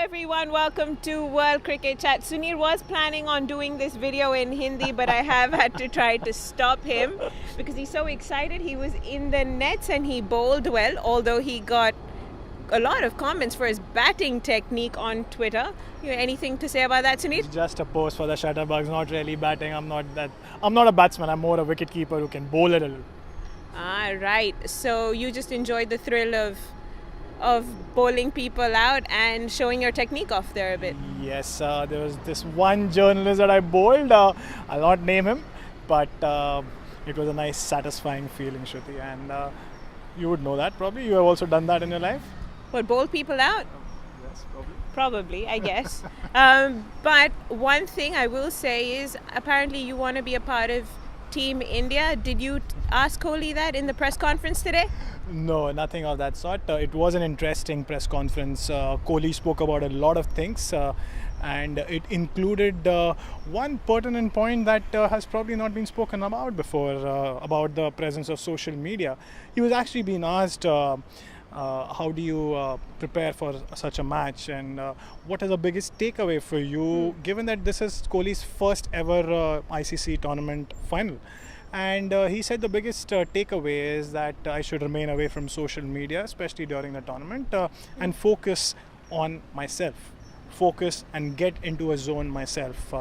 everyone, welcome to World Cricket Chat. Suneer was planning on doing this video in Hindi, but I have had to try to stop him because he's so excited. He was in the nets and he bowled well, although he got a lot of comments for his batting technique on Twitter. Anything to say about that, Suneer? Just a post for the shutterbugs, not really batting. I'm not a batsman. I'm more a wicketkeeper who can bowl it a little. Ah, right. So you just enjoyed the thrill of bowling people out and showing your technique off there a bit. Yes, there was this one journalist that I bowled. I'll not name him, but it was a nice, satisfying feeling, Shruti. And you would know that probably. You have also done that in your life. What, bowl people out? Yes, probably. Probably, I guess. But one thing I will say is apparently you want to be a part of Team India. Did you ask Kohli that in the press conference today? No, nothing of that sort. It was an interesting press conference. Kohli spoke about a lot of things, and it included one pertinent point that has probably not been spoken about before, about the presence of social media. He was actually being asked, how do you prepare for such a match, and what is the biggest takeaway for you, given that this is Kohli's first ever ICC tournament final? And he said the biggest takeaway is that I should remain away from social media, especially during the tournament, and focus on myself. Focus and get into a zone myself.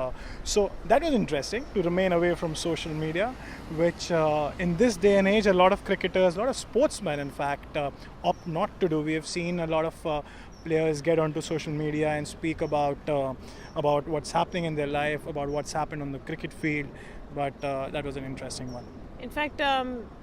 So that was interesting, to remain away from social media, which in this day and age, a lot of cricketers, a lot of sportsmen, in fact, opt not to do. We have seen a lot of players get onto social media and speak about what's happening in their life, about what's happened on the cricket field. But that was an interesting one. In fact,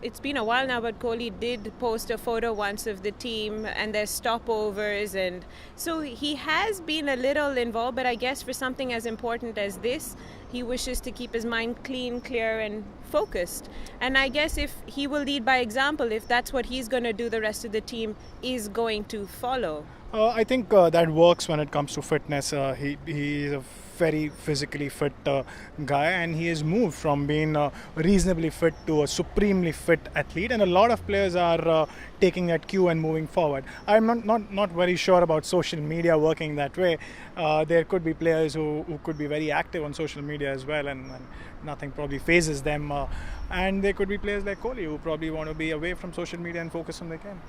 it's been a while now, but Kohli did post a photo once of the team and their stopovers, and so he has been a little involved, but I guess for something as important as this, he wishes to keep his mind clean, clear and focused. And I guess if he will lead by example, if that's what he's going to do, the rest of the team is going to follow. I think that works when it comes to fitness. He is a very physically fit guy, and he has moved from being reasonably fit to a supremely fit athlete, and a lot of players are taking that cue and moving forward. I'm not very sure about social media working that way. There could be players who could be very active on social media as well, and nothing probably phases them, and there could be players like Kohli who probably want to be away from social media and focus on their game.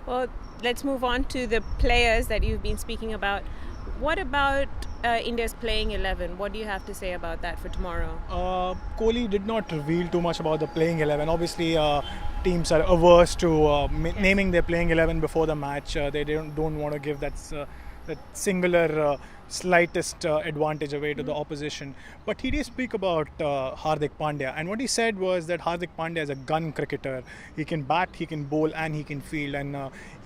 Well, let's move on to the players that you've been speaking about. What about India's playing 11? What do you have to say about that for tomorrow? Kohli did not reveal too much about the playing 11. Obviously, teams are averse to naming their playing 11 before the match. They don't want to give that singular slightest advantage away to the opposition. But he did speak about Hardik Pandya, and what he said was that Hardik Pandya is a gun cricketer. He can bat, he can bowl and he can field, and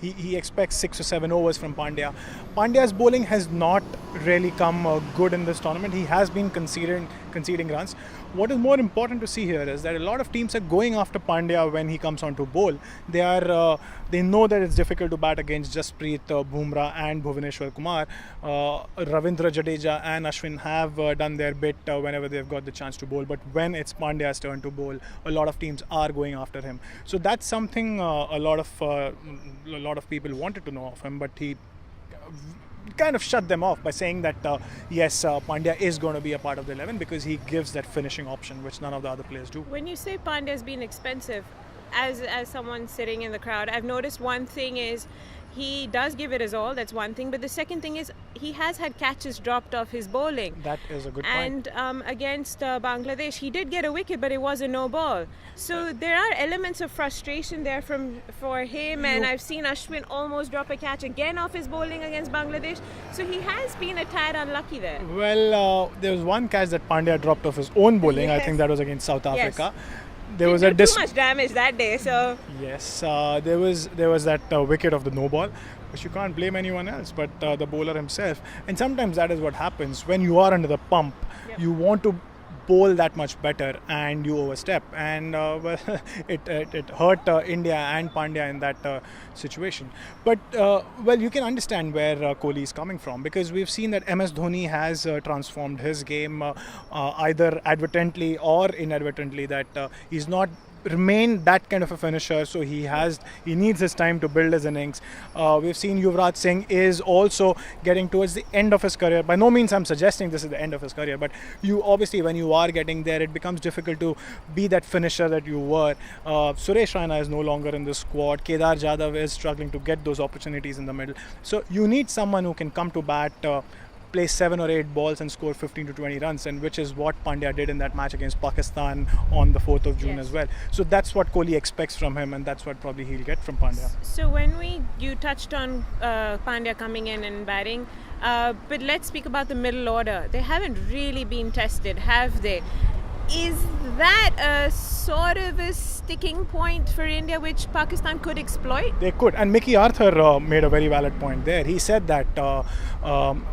he expects 6 or 7 overs from Pandya. Pandya's bowling has not really come good in this tournament. He has been conceding runs. What is more important to see here is that a lot of teams are going after Pandya when he comes on to bowl. They know that it's difficult to bat against Jasprit Bumrah and Bhuvaneshwar Kumar. Ravindra Jadeja and Ashwin have done their bit whenever they've got the chance to bowl. But when it's Pandya's turn to bowl, a lot of teams are going after him. So that's something a lot of people wanted to know of him, but he kind of shut them off by saying that yes, Pandya is going to be a part of the 11 because he gives that finishing option, which none of the other players do. When you say Pandya's been expensive, as someone sitting in the crowd, I've noticed one thing is he does give it his all, that's one thing, but the second thing is he has had catches dropped off his bowling. That is a good point. And against Bangladesh, he did get a wicket, but it was a no ball. So there are elements of frustration there for him, and I've seen Ashwin almost drop a catch again off his bowling against Bangladesh. So he has been a tad unlucky there. Well, there was one catch that Pandya dropped off his own bowling. Yes. I think that was against South Africa. Yes. There was too much damage that day, so yes, there was that wicket of the no ball, which you can't blame anyone else but the bowler himself. And sometimes that is what happens when you are under the pump. Yep. You want to bowl that much better and you overstep, and well, it hurt India and Pandya in that situation. But well, you can understand where Kohli is coming from, because we've seen that MS Dhoni has transformed his game either advertently or inadvertently, that he's not remain that kind of a finisher, so he needs his time to build his innings. We've seen Yuvraj Singh is also getting towards the end of his career. By no means I'm suggesting this is the end of his career, but you obviously, when you are getting there, it becomes difficult to be that finisher that you were. Suresh Raina is no longer in the squad. Kedar Jadhav is struggling to get those opportunities in the middle. So you need someone who can come to bat, play 7 or 8 balls and score 15 to 20 runs, and which is what Pandya did in that match against Pakistan on the 4th of June as well. So that's what Kohli expects from him, and that's what probably he'll get from Pandya. So you touched on Pandya coming in and batting, but let's speak about the middle order. They haven't really been tested, have they? Is that a sort of a sticking point for India which Pakistan could exploit? They could. And Mickey Arthur made a very valid point there. He said that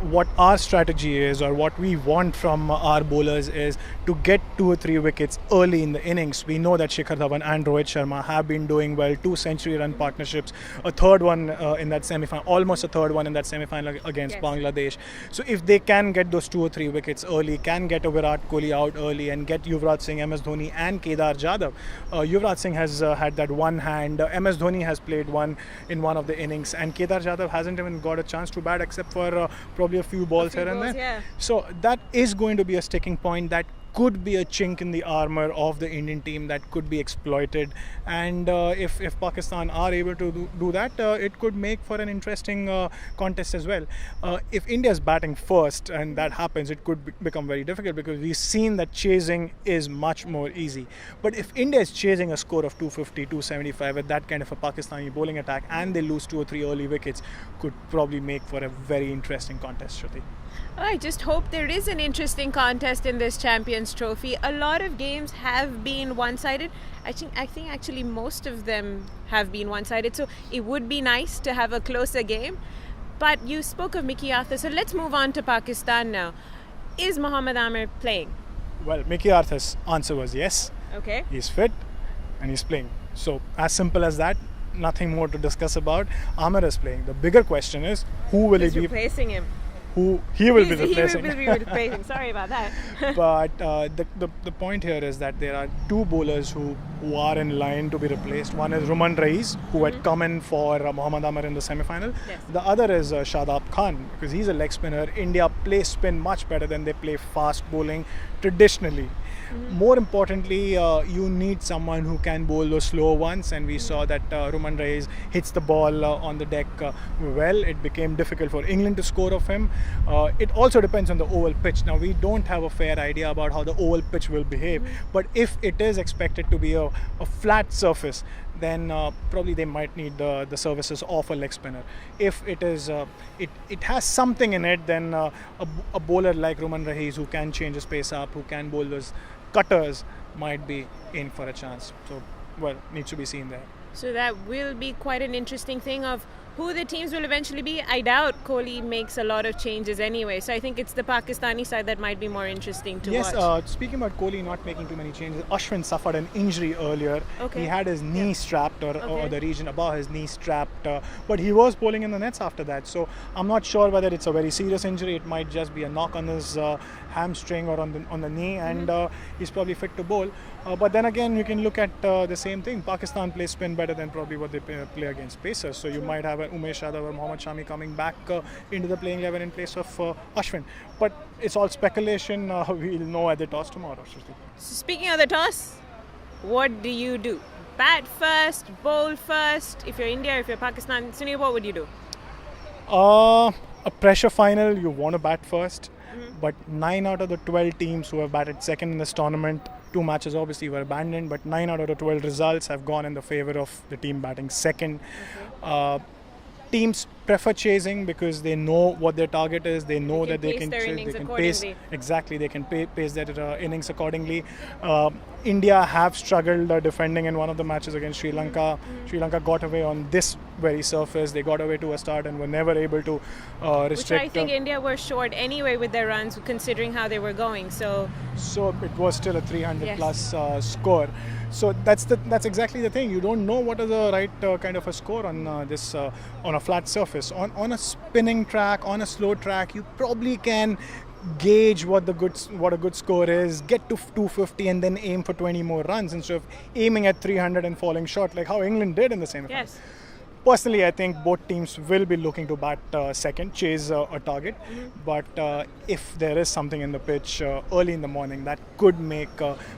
what our strategy is, or what we want from our bowlers, is to get 2 or 3 wickets early in the innings. We know that Shikhar Dhawan and Rohit Sharma have been doing well, 2 century run partnerships, a third one in that semi-final, almost a third one in that semi-final against Bangladesh. So if they can get those 2 or 3 wickets early, can get a Virat Kohli out early and get Yuvraj Singh, MS Dhoni and Kedar Jadhav. Yuvraj Singh has had that one hand, MS Dhoni has played one in one of the innings, and Kedar Jadhav hasn't even got a chance to bat except for probably a few balls here and there. Yeah. So that is going to be a sticking point. That could be a chink in the armor of the Indian team that could be exploited, and if Pakistan are able to do that, it could make for an interesting contest as well. If India is batting first and that happens, it could become very difficult, because we've seen that chasing is much more easy. But if India is chasing a score of 250, 275 with that kind of a Pakistani bowling attack, and they lose 2 or 3 early wickets, could probably make for a very interesting contest, Shruti. I just hope there is an interesting contest in this Champions Trophy. A lot of games have been one-sided. I think actually most of them have been one-sided. So it would be nice to have a closer game. But you spoke of Mickey Arthur, so let's move on to Pakistan now. Is Mohammad Amir playing? Well, Mickey Arthur's answer was yes. Okay. He's fit and he's playing. So as simple as that. Nothing more to discuss about. Amir is playing. The bigger question is, who will he be replacing him? Who he will be replacing. He will be replacing. Sorry about that. But the point here is that there are 2 bowlers who are in line to be replaced. One is Ruman Raiz, who had come in for Mohammad Amir in the semi-final. Yes. The other is Shadab Khan, because he's a leg spinner. India play spin much better than they play fast bowling traditionally. More importantly, you need someone who can bowl those slow ones, and we saw that Ruman Raiz hits the ball on the deck well. It became difficult for England to score of him. It also depends on the oval pitch. Now, we don't have a fair idea about how the oval pitch will behave, but if it is expected to be a flat surface, then probably they might need the services of a leg spinner. If it is, it has something in it, then a bowler like Ruman Raiz, who can change his pace up, who can bowl those cutters, might be in for a chance. So, well, needs to be seen there. So that will be quite an interesting thing of who the teams will eventually be. I doubt Kohli makes a lot of changes anyway, so I think it's the Pakistani side that might be more interesting to watch. Yes, speaking about Kohli not making too many changes, Ashwin suffered an injury earlier. Okay. He had his knee strapped, or the region above his knee strapped, but he was bowling in the nets after that. So I'm not sure whether it's a very serious injury. It might just be a knock on his hamstring or on the knee, and he's probably fit to bowl. But then again, you can look at the same thing. Pakistan plays spin better than probably what they play against pacers. So you might have Umesh Yadav or Mohammad Shami coming back into the playing 11 in place of Ashwin. But it's all speculation. We'll know at the toss tomorrow. So speaking of the toss, what do you do? Bat first, bowl first? If you're India, if you're Pakistan, Suneer, what would you do? A pressure final, you want to bat first. But 9 out of the 12 teams who have batted second in this tournament, 2 matches obviously were abandoned, but 9 out of the 12 results have gone in the favor of the team batting second. Teams prefer chasing because they know what their target is. They know that they can chase, they can pace. Exactly, they can pace their innings accordingly. India have struggled defending in one of the matches against Sri Lanka. Sri Lanka got away on this very surface. They got away to a start and were never able to restrict. Which I think India were short anyway with their runs, considering how they were going. So it was still a 300 plus score. So that's exactly the thing. You don't know what is the right kind of a score on this on a flat surface. On a spinning track, on a slow track, you probably can gauge what a good score is, get to 250 and then aim for 20 more runs instead of aiming at 300 and falling short like how England did in the semi-final. Yes. Personally, I think both teams will be looking to bat second, chase a target. But if there is something in the pitch early in the morning, that could make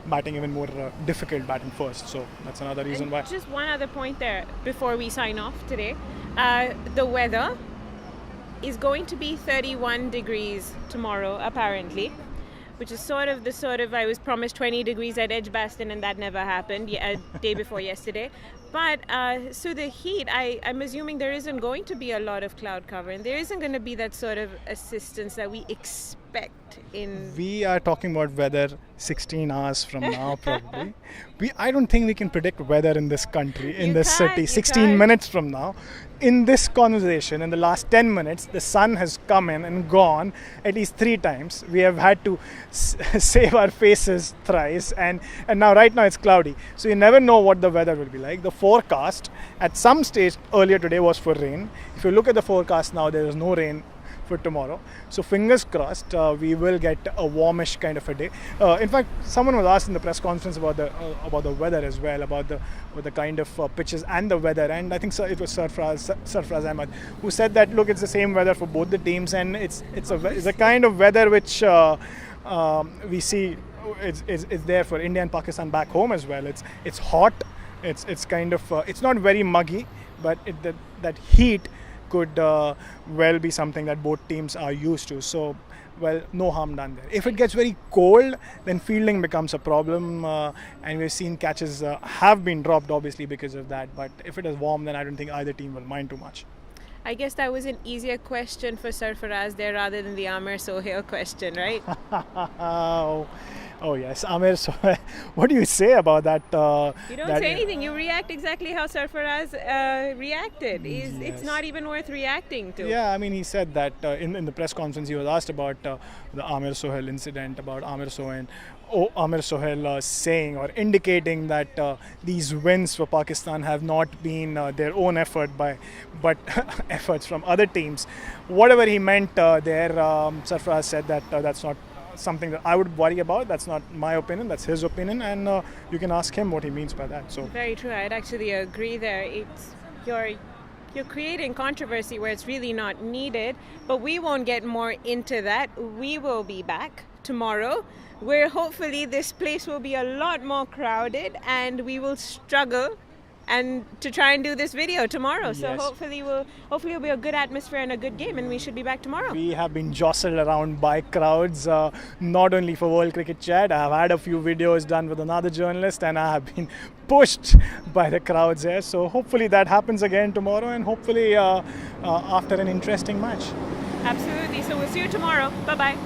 batting even more difficult, batting first. So that's another reason why. Just one other point there before we sign off today. The weather is going to be 31 degrees tomorrow, apparently, which is sort of I was promised 20 degrees at Edgbaston, and that never happened. Day before yesterday. But so the heat, I'm assuming there isn't going to be a lot of cloud cover, and there isn't going to be that sort of assistance that we expect in. We are talking about weather 16 hours from now, probably. I don't think we can predict weather in this country, in this city, 16 minutes from now. In this conversation, in the last 10 minutes, the sun has come in and gone at least 3 times. We have had to save our faces thrice, and now right now it's cloudy. So you never know what the weather will be like. The forecast at some stage earlier today was for rain. If you look at the forecast now, there is no rain for tomorrow. So fingers crossed, we will get a warmish kind of a day. In fact, someone was asked in the press conference about the weather as well, about the kind of pitches and the weather. And I think it was Sarfraz Ahmed who said that look, it's the same weather for both the teams, and it's a kind of weather which we see is there for India and Pakistan back home as well. It's hot. It's kind of it's not very muggy, but that heat could well be something that both teams are used to. So, well, no harm done there. If it gets very cold, then fielding becomes a problem, and we've seen catches have been dropped obviously because of that. But if it is warm, then I don't think either team will mind too much. I guess that was an easier question for Sarfraz there rather than the Amir Sohail question, right? Oh yes, Amir. So, what do you say about that? You don't say anything. You react exactly how Sarfraz reacted. It's not even worth reacting to. Yeah, I mean, he said that in the press conference. He was asked about the Amir Sohail incident, about Amir Sohail saying or indicating that these wins for Pakistan have not been their own effort but efforts from other teams. Whatever he meant there, Sarfraz said that that's not something that I would worry about. That's not my opinion, that's his opinion, and you can ask him what he means by that. So very true. I'd actually agree there. It's you're creating controversy where it's really not needed, but we won't get more into that. We will be back tomorrow, where hopefully this place will be a lot more crowded and we will struggle and to try and do this video tomorrow. So yes. hopefully it'll be a good atmosphere and a good game, and we should be back tomorrow. We have been jostled around by crowds, not only for World Cricket Chat. I have had a few videos done with another journalist, and I have been pushed by the crowds here. So hopefully that happens again tomorrow, and hopefully after an interesting match. Absolutely. So we'll see you tomorrow. Bye-bye.